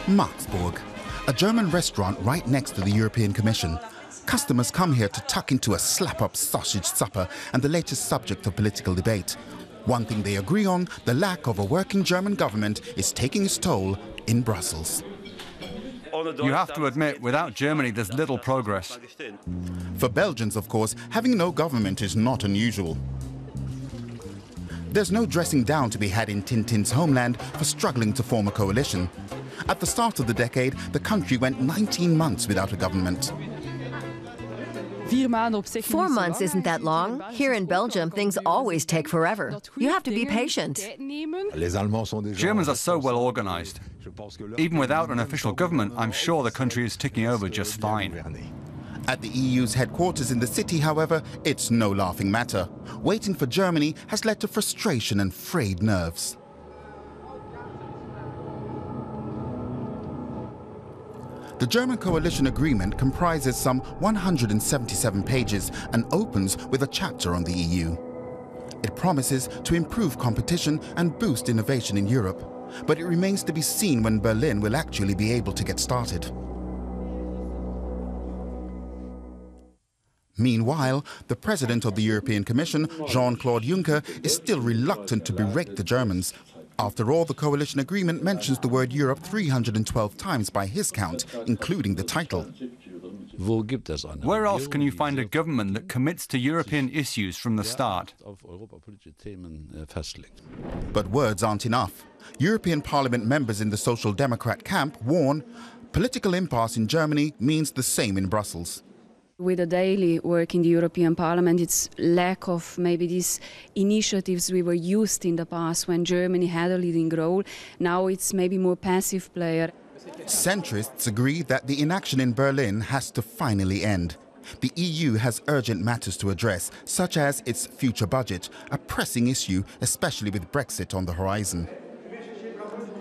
Marksburg, a German restaurant right next to the European Commission. Customers come here to tuck into a slap-up sausage supper and the latest subject of political debate. One thing they agree on, the lack of a working German government is taking its toll in Brussels. You have to admit, without Germany, there's little progress. For Belgians, of course, having no government is not unusual. There's no dressing down to be had in Tintin's homeland for struggling to form a coalition. At the start of the decade, the country went 19 months without a government. 4 months isn't that long. Here in Belgium, things always take forever. You have to be patient. Germans are so well organized. Even without an official government, I'm sure the country is ticking over just fine. At the EU's headquarters in the city, however, it's no laughing matter. Waiting for Germany has led to frustration and frayed nerves. The German coalition agreement comprises some 177 pages and opens with a chapter on the EU. It promises to improve competition and boost innovation in Europe, but it remains to be seen when Berlin will actually be able to get started. Meanwhile, the president of the European Commission, Jean-Claude Juncker, is still reluctant to berate the Germans. After all, the coalition agreement mentions the word Europe 312 times by his count, including the title. Where else can you find a government that commits to European issues from the start? But words aren't enough. European Parliament members in the Social Democrat camp warn political impasse in Germany means the same in Brussels. With the daily work in the European Parliament, it's lack of maybe these initiatives we were used in the past when Germany had a leading role. Now it's maybe more passive player. Centrists agree that the inaction in Berlin has to finally end. The EU has urgent matters to address, such as its future budget, a pressing issue, especially with Brexit on the horizon.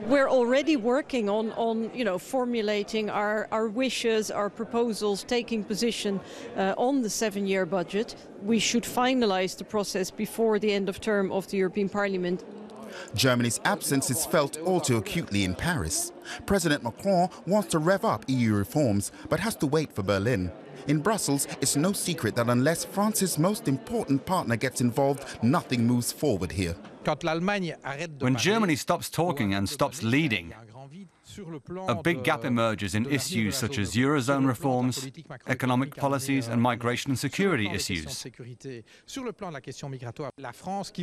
We're already working on formulating our wishes, our proposals, taking position on the 7-year budget. We should finalize the process before the end of term of the European Parliament. Germany's absence is felt all too acutely in Paris. President Macron wants to rev up EU reforms, but has to wait for Berlin. In Brussels, it's no secret that unless France's most important partner gets involved, nothing moves forward here. When Germany stops talking and stops leading, a big gap emerges in issues such as Eurozone reforms, economic policies and migration and security issues.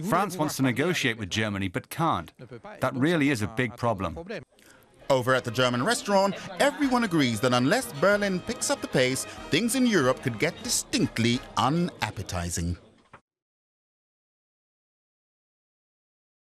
France wants to negotiate with Germany but can't. That really is a big problem. Over at the German restaurant, everyone agrees that unless Berlin picks up the pace, things in Europe could get distinctly unappetizing.